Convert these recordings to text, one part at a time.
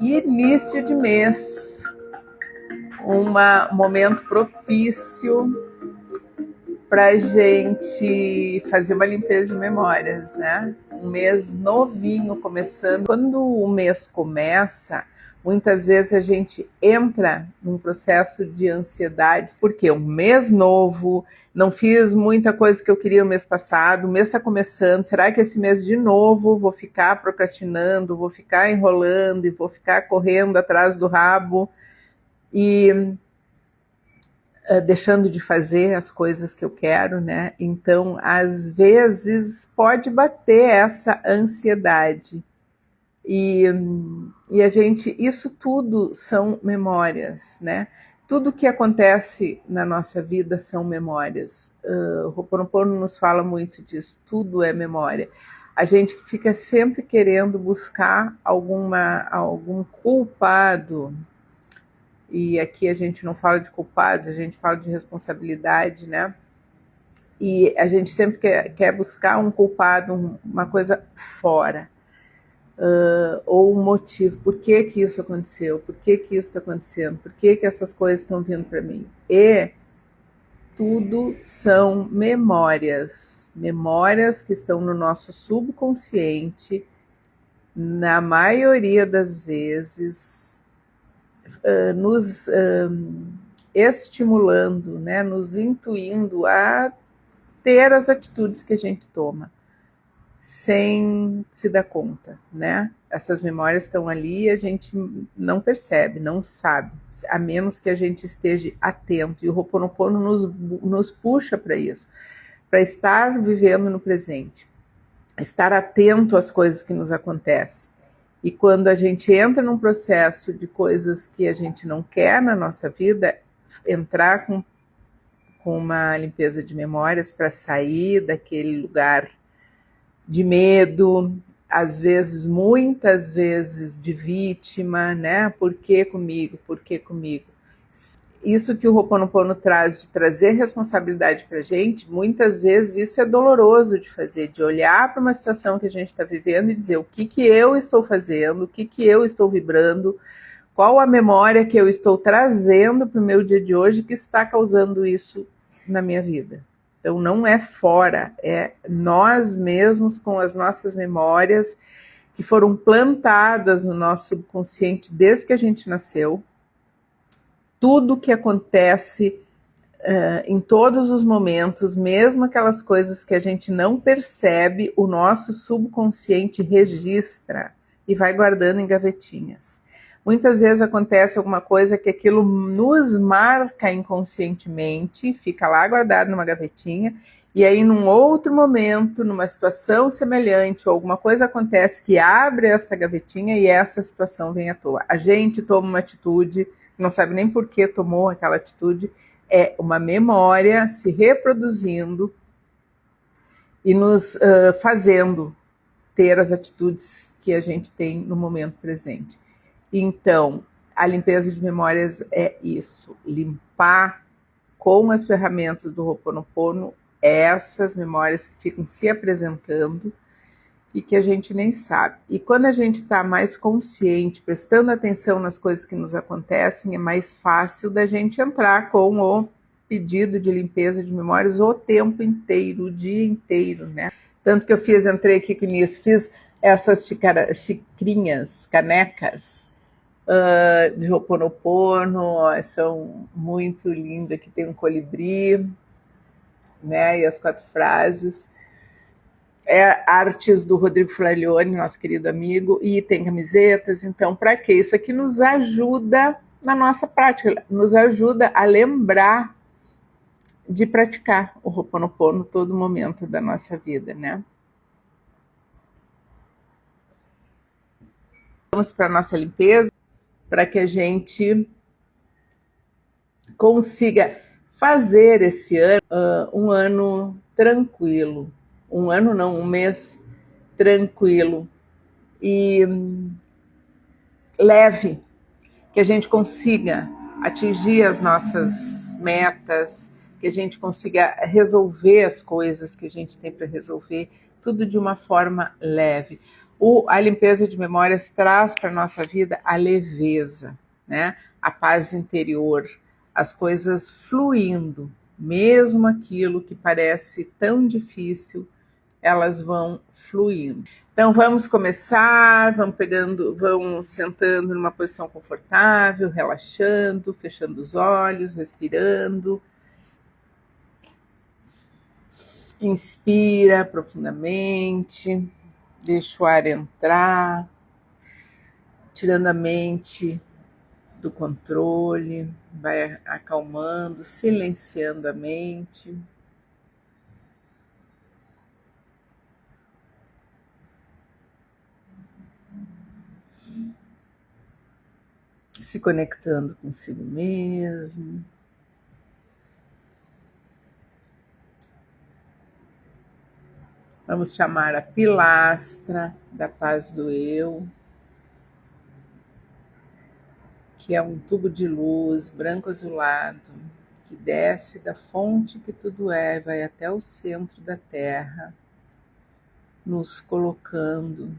Início de mês, um momento propício para a gente fazer uma limpeza de memórias, né? Um mês novinho começando. Quando o mês começa, muitas vezes a gente entra num processo de ansiedade, porque um mês novo, não fiz muita coisa que eu queria no mês passado, o mês está começando, será que esse mês de novo vou ficar procrastinando, vou ficar enrolando e vou ficar correndo atrás do rabo e deixando de fazer as coisas que eu quero, né? Então, às vezes, pode bater essa ansiedade. E a gente, isso tudo são memórias, né? Tudo que acontece na nossa vida são memórias. O Ho'oponopono nos fala muito disso, tudo é memória. A gente fica sempre querendo buscar algum culpado, e aqui a gente não fala de culpados, a gente fala de responsabilidade, né? E a gente sempre quer buscar um culpado, uma coisa fora. Ou um motivo, por que que isso aconteceu, por que que isso está acontecendo, por que que essas coisas estão vindo para mim. E tudo são memórias, memórias que estão no nosso subconsciente, na maioria das vezes, nos estimulando, né, nos intuindo a ter as atitudes que a gente toma, sem se dar conta, né? Essas memórias estão ali e a gente não percebe, não sabe, a menos que a gente esteja atento. E o Ho'oponopono nos puxa para isso, para estar vivendo no presente, estar atento às coisas que nos acontecem. E quando a gente entra num processo de coisas que a gente não quer na nossa vida, entrar com uma limpeza de memórias para sair daquele lugar de medo, às vezes, muitas vezes, de vítima, né? Por que comigo? Por que comigo? Isso que o Ho'oponopono traz, de trazer responsabilidade para a gente, muitas vezes isso é doloroso de fazer, de olhar para uma situação que a gente está vivendo e dizer o que eu estou fazendo, o que eu estou vibrando, qual a memória que eu estou trazendo para o meu dia de hoje que está causando isso na minha vida. Então não é fora, é nós mesmos com as nossas memórias que foram plantadas no nosso subconsciente desde que a gente nasceu. Tudo que acontece em todos os momentos, mesmo aquelas coisas que a gente não percebe, o nosso subconsciente registra e vai guardando em gavetinhas. Muitas vezes acontece alguma coisa que aquilo nos marca inconscientemente, fica lá guardado numa gavetinha, e aí num outro momento, numa situação semelhante, ou alguma coisa acontece que abre esta gavetinha e essa situação vem à toa. A gente toma uma atitude, não sabe nem por que tomou aquela atitude, é uma memória se reproduzindo e nos fazendo ter as atitudes que a gente tem no momento presente. Então, a limpeza de memórias é isso, limpar com as ferramentas do Ho'oponopono essas memórias que ficam se apresentando e que a gente nem sabe. E quando a gente está mais consciente, prestando atenção nas coisas que nos acontecem, é mais fácil da gente entrar com o pedido de limpeza de memórias o tempo inteiro, o dia inteiro, né? Tanto que eu entrei aqui com isso, fiz essas xicrinhas, canecas de Ho'oponopono, são muito lindas, que tem um colibri, né? E as 4 frases. Artes do Rodrigo Flaglione, nosso querido amigo, e tem camisetas. Então, para quê? Isso aqui nos ajuda na nossa prática, nos ajuda a lembrar de praticar o Ho'oponopono todo momento da nossa vida, né? Vamos para a nossa limpeza, para que a gente consiga fazer esse ano um ano tranquilo. Um ano não, um mês tranquilo e leve, que a gente consiga atingir as nossas metas, que a gente consiga resolver as coisas que a gente tem para resolver, tudo de uma forma leve. A limpeza de memórias traz para a nossa vida a leveza, né? A paz interior, as coisas fluindo, mesmo aquilo que parece tão difícil, elas vão fluindo. Então vamos começar, vamos sentando numa posição confortável, relaxando, fechando os olhos, respirando. Inspira profundamente, deixa o ar entrar, tirando a mente do controle, vai acalmando, silenciando a mente. Se conectando consigo mesmo. Vamos chamar a pilastra da paz do eu, que é um tubo de luz branco azulado, que desce da fonte que tudo é, vai até o centro da Terra, nos colocando,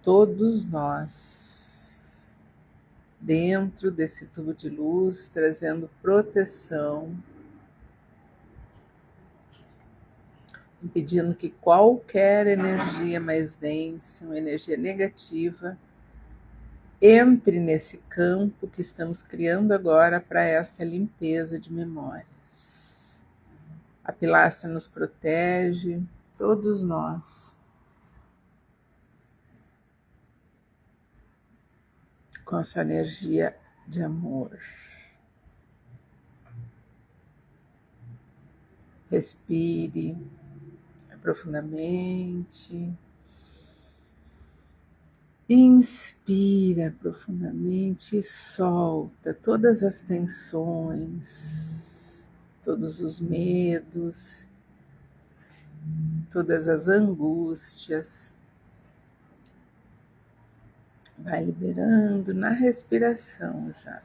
todos nós, dentro desse tubo de luz, trazendo proteção, impedindo que qualquer energia mais densa, uma energia negativa, entre nesse campo que estamos criando agora para essa limpeza de memórias. A pilastra nos protege, todos nós, com a sua energia de amor. Respire profundamente. Inspira profundamente e solta todas as tensões, todos os medos, todas as angústias. Vai liberando na respiração já.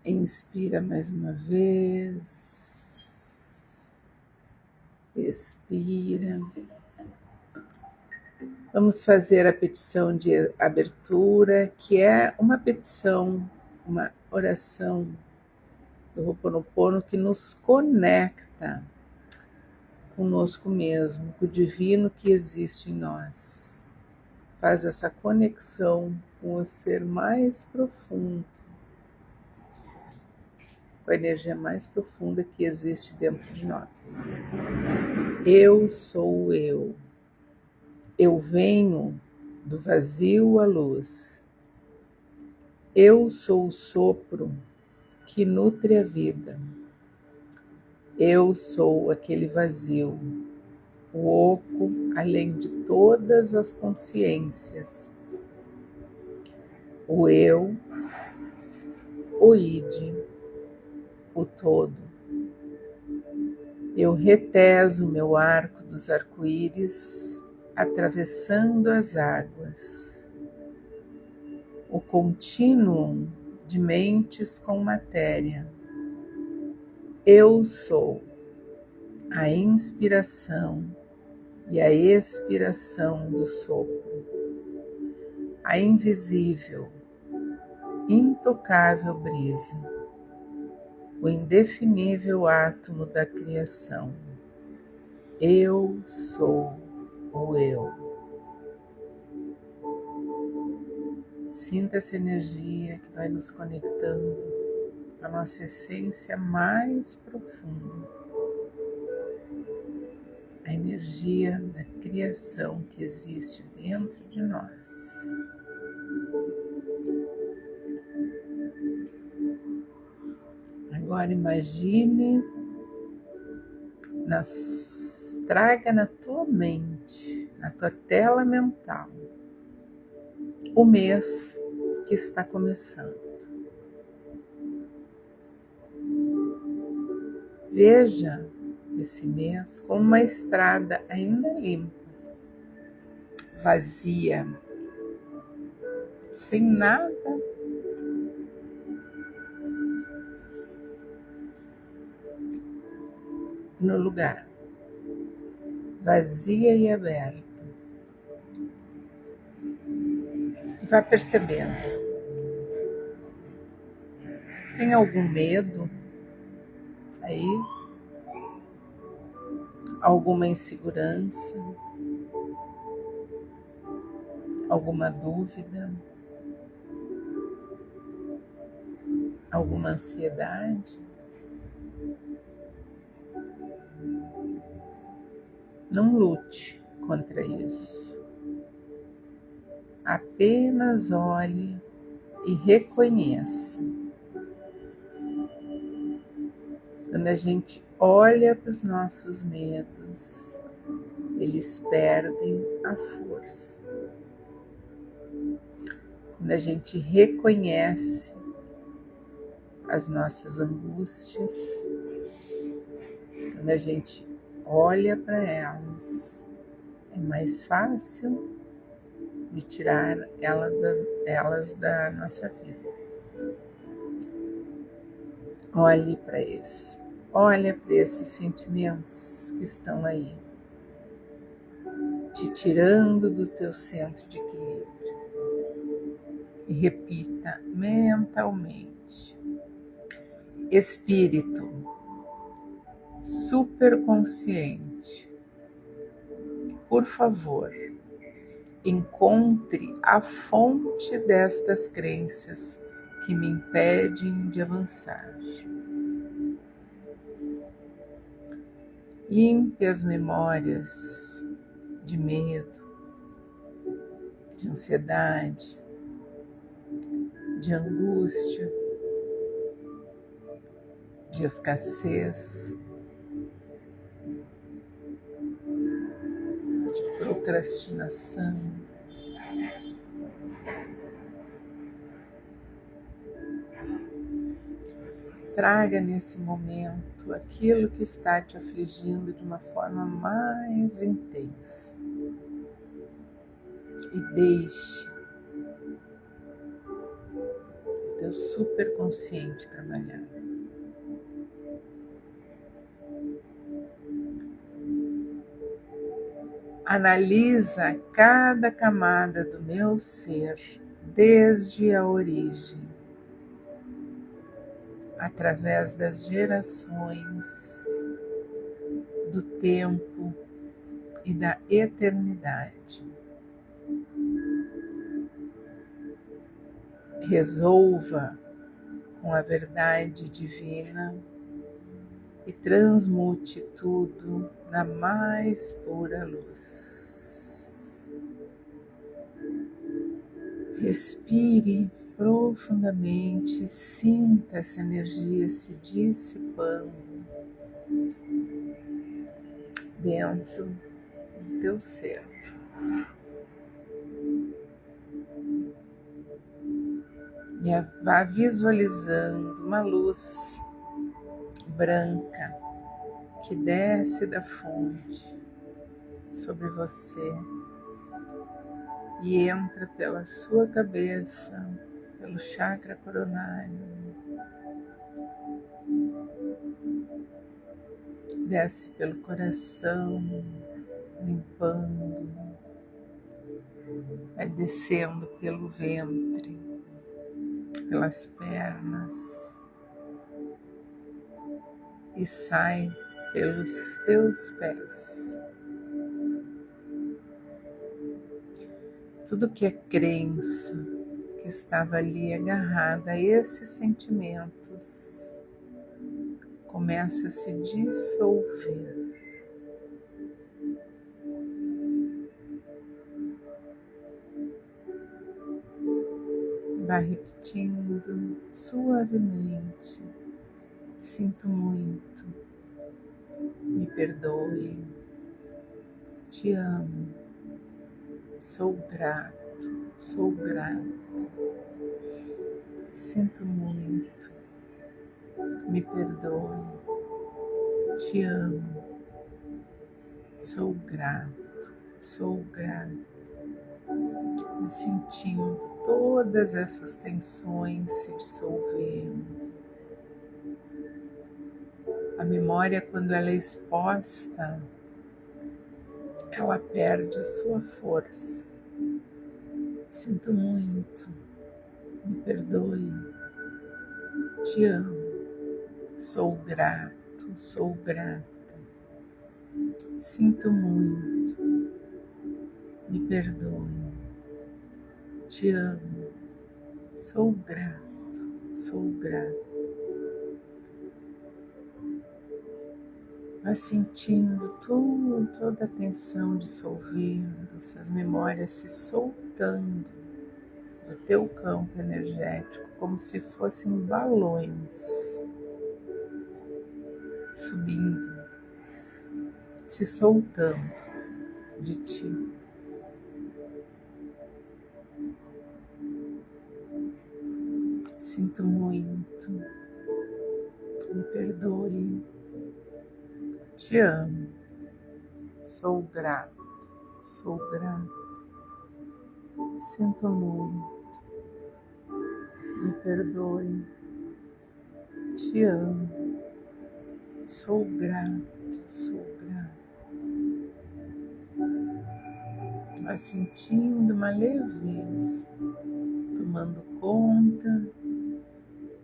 Inspira mais uma vez. Expira. Vamos fazer a petição de abertura, que é uma petição, uma oração do Ho'oponopono que nos conecta conosco mesmo, com o divino que existe em nós. Faz essa conexão com o ser mais profundo, com a energia mais profunda que existe dentro de nós. Eu sou eu. Eu venho do vazio à luz. Eu sou o sopro que nutre a vida. Eu sou aquele vazio, o oco além de todas as consciências. O eu, o id, o todo. Eu reteso meu arco dos arco-íris, atravessando as águas. O contínuo de mentes com matéria. Eu sou a inspiração e a expiração do sopro, a invisível, intocável brisa, o indefinível átomo da criação. Eu sou o eu. Sinta essa energia que vai nos conectando à nossa essência mais profunda. A energia da criação que existe dentro de nós. Agora imagine, traga na tua mente, na tua tela mental, o mês que está começando. Veja esse mês como uma estrada ainda limpa, vazia, sem nada no lugar, vazia e aberta. vai percebendo. Tem algum medo aí? Alguma insegurança? Alguma dúvida? Alguma ansiedade? Não lute contra isso. Apenas olhe e reconheça. Quando a gente olha para os nossos medos, eles perdem a força. Quando a gente reconhece as nossas angústias, quando a gente olha para elas, é mais fácil de tirar elas da nossa vida. Olhe para isso. Olha para esses sentimentos que estão aí, te tirando do teu centro de equilíbrio. E repita mentalmente: espírito superconsciente, por favor, encontre a fonte destas crenças que me impedem de avançar. Limpe as memórias de medo, de ansiedade, de angústia, de escassez, de procrastinação. Traga nesse momento aquilo que está te afligindo de uma forma mais intensa e deixe o teu superconsciente trabalhar. Analisa cada camada do meu ser desde a origem, através das gerações, do tempo e da eternidade. Resolva com a verdade divina e transmute tudo na mais pura luz. Respire profundamente, sinta essa energia se dissipando dentro do teu ser. E vá visualizando uma luz branca que desce da fonte sobre você e entra pela sua cabeça, pelo chakra coronário, desce pelo coração, limpando, vai descendo pelo ventre, pelas pernas e sai pelos teus pés. Tudo que é crença, que estava ali agarrada a esses sentimentos, começa a se dissolver. Vá repetindo suavemente: sinto muito, me perdoe, te amo, sou grato, sou grata, sinto muito, me perdoe, te amo, sou grato, sou grata. Me sentindo todas essas tensões se dissolvendo. A memória, quando ela é exposta, ela perde a sua força. Sinto muito, me perdoe, te amo, sou grato, sou grata. Sinto muito, me perdoe, te amo, sou grato, sou grata. Vai sentindo toda a tensão dissolvendo, essas memórias se soltando do teu campo energético, como se fossem balões subindo, se soltando de ti. Sinto muito, me perdoe, te amo, sou grato, sou grato. Sinto muito, me perdoe, te amo, sou grato, sou grato. Vai sentindo uma leveza, tomando conta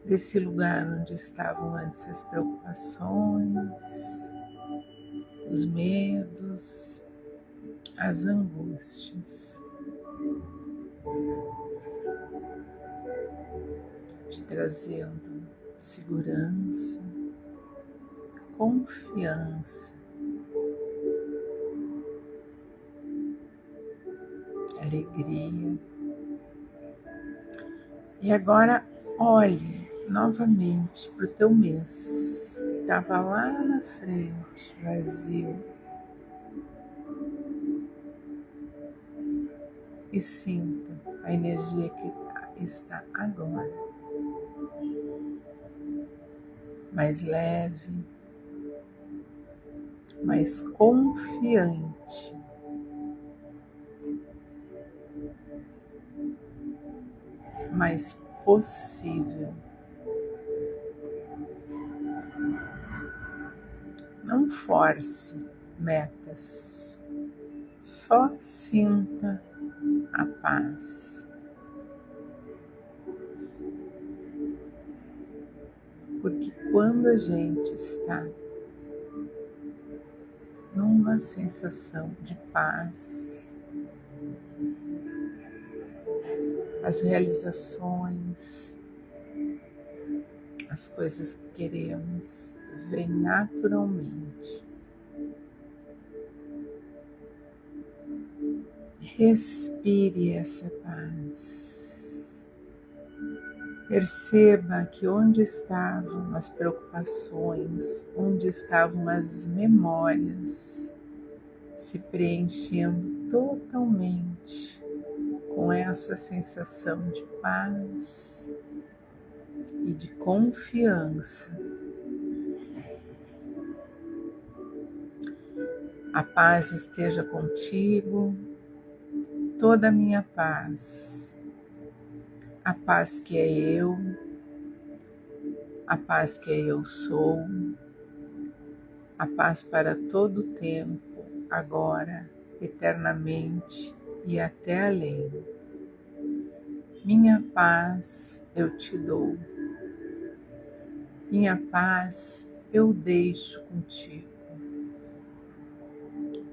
desse lugar onde estavam antes as preocupações, os medos, as angústias. Te trazendo segurança, confiança, alegria. E agora olhe novamente para o teu mês, que estava lá na frente, vazio. E sinta a energia que está agora. Mais leve, mais confiante. Mais possível. Não force metas, só sinta a paz. Porque quando a gente está numa sensação de paz, as realizações, as coisas que queremos, vêm naturalmente. Respire essa paz. Perceba que onde estavam as preocupações, onde estavam as memórias, se preenchendo totalmente com essa sensação de paz e de confiança. A paz esteja contigo, toda a minha paz, a paz que é eu, a paz que eu sou, a paz para todo o tempo, agora, eternamente e até além. Minha paz eu te dou, minha paz eu deixo contigo.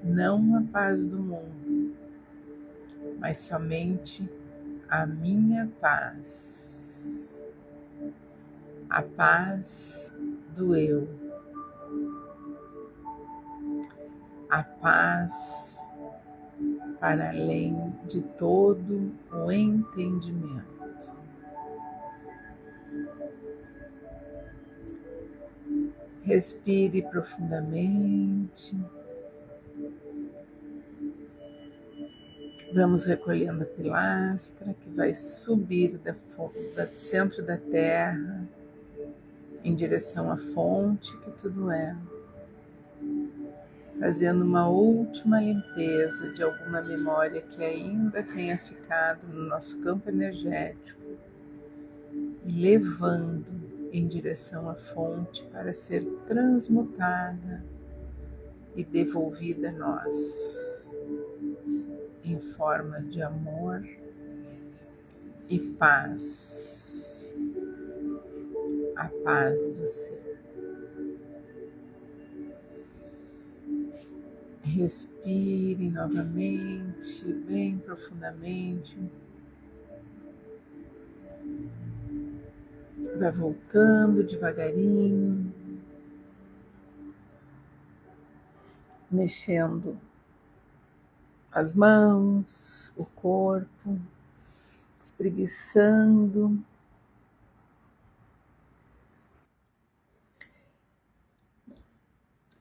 Não a paz do mundo, mas somente a minha paz, a paz do eu, a paz para além de todo o entendimento. Respire profundamente. Vamos recolhendo a pilastra que vai subir do centro da terra em direção à fonte que tudo é. Fazendo uma última limpeza de alguma memória que ainda tenha ficado no nosso campo energético e levando em direção à fonte para ser transmutada e devolvida a nós em forma de amor, e paz. A paz do ser. Respire novamente, bem profundamente. Vai voltando devagarinho, mexendo as mãos, o corpo, espreguiçando.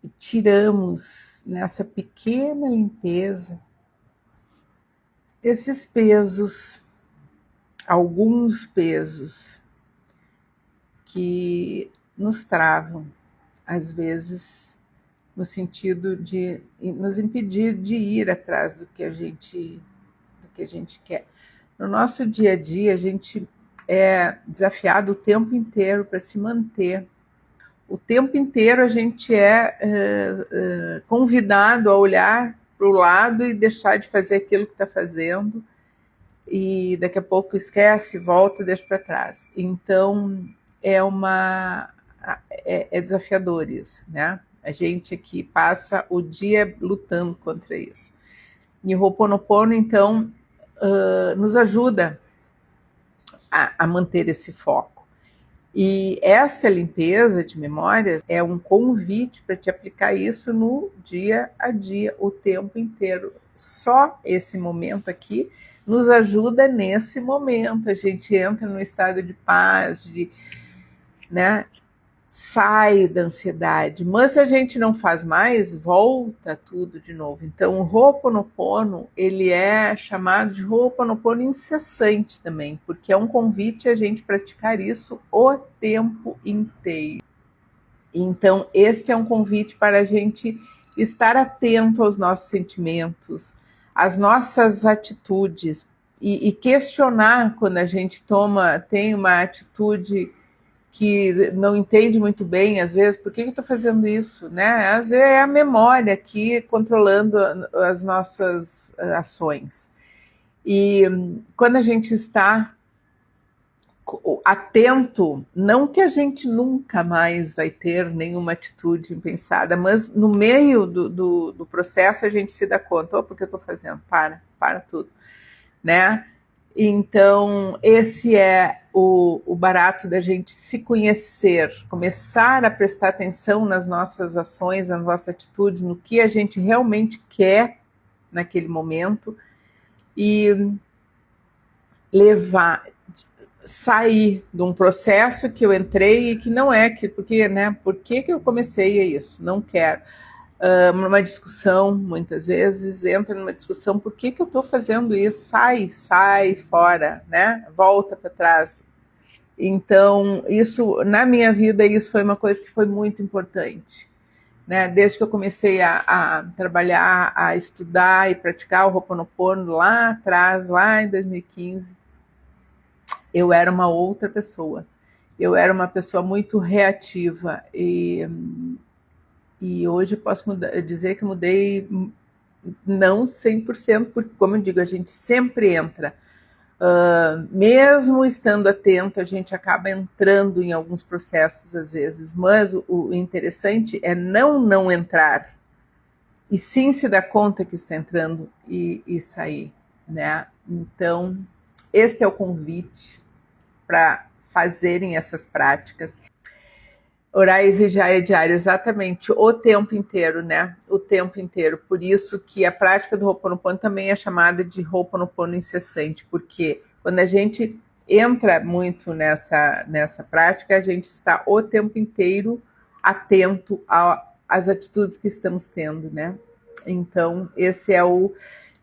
E tiramos nessa pequena limpeza esses pesos, alguns pesos que nos travam, às vezes no sentido de nos impedir de ir atrás do que a gente quer. No nosso dia a dia, a gente é desafiado o tempo inteiro para se manter. O tempo inteiro a gente é convidado a olhar para o lado e deixar de fazer aquilo que está fazendo, e daqui a pouco esquece, volta e deixa para trás. Então é desafiador isso, né? A gente aqui passa o dia lutando contra isso. E o Ho'oponopono, então, nos ajuda a manter esse foco. E essa limpeza de memórias é um convite para te aplicar isso no dia a dia, o tempo inteiro. Só esse momento aqui nos ajuda nesse momento. A gente entra num estado de paz, né? Sai da ansiedade, mas se a gente não faz mais, volta tudo de novo. Então o Ho'oponopono, ele é chamado de Ho'oponopono incessante também, porque é um convite a gente praticar isso o tempo inteiro. Então este é um convite para a gente estar atento aos nossos sentimentos, às nossas atitudes, e questionar quando a gente tem uma atitude que não entende muito bem, às vezes, por que eu estou fazendo isso, né? Às vezes é a memória aqui controlando as nossas ações. E quando a gente está atento, não que a gente nunca mais vai ter nenhuma atitude impensada, mas no meio do processo a gente se dá conta, opa, o que eu estou fazendo? Para tudo, né? Então, esse é o barato da gente se conhecer, começar a prestar atenção nas nossas ações, nas nossas atitudes, no que a gente realmente quer naquele momento e sair de um processo que eu entrei e que não é, porque, né, por que eu comecei a isso? Não quero. Numa discussão, muitas vezes, entra numa discussão, por que eu estou fazendo isso? Sai fora, né? Volta para trás. Então, isso, na minha vida, isso foi uma coisa que foi muito importante, né? Desde que eu comecei a trabalhar, a estudar e praticar o Ho'oponopono lá atrás, lá em 2015, eu era uma outra pessoa. Eu era uma pessoa muito reativa e hoje eu posso dizer que mudei, não 100%, porque, como eu digo, a gente sempre entra. Mesmo estando atento, a gente acaba entrando em alguns processos às vezes, mas o interessante é não entrar, e sim se dar conta que está entrando e sair, né? Então, este é o convite para fazerem essas práticas. Orar e vigiar é diário, exatamente, o tempo inteiro, né? O tempo inteiro. Por isso que a prática do Ho'oponopono também é chamada de Ho'oponopono incessante, porque quando a gente entra muito nessa prática, a gente está o tempo inteiro atento às atitudes que estamos tendo, né? Então, esse é o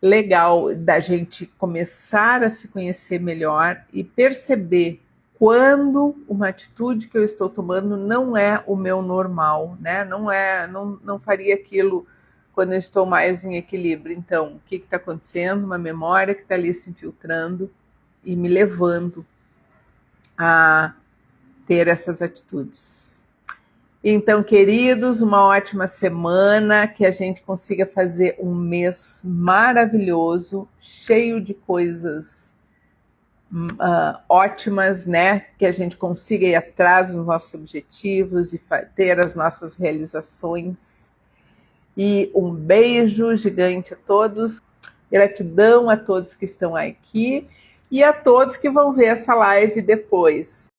legal da gente começar a se conhecer melhor e perceber quando uma atitude que eu estou tomando não é o meu normal, né? Não faria aquilo quando eu estou mais em equilíbrio. Então, o que está acontecendo? Uma memória que está ali se infiltrando e me levando a ter essas atitudes. Então, queridos, uma ótima semana, que a gente consiga fazer um mês maravilhoso, cheio de coisas ótimas, né? Que a gente consiga ir atrás dos nossos objetivos e ter as nossas realizações. E um beijo gigante a todos. Gratidão a todos que estão aqui e a todos que vão ver essa live depois.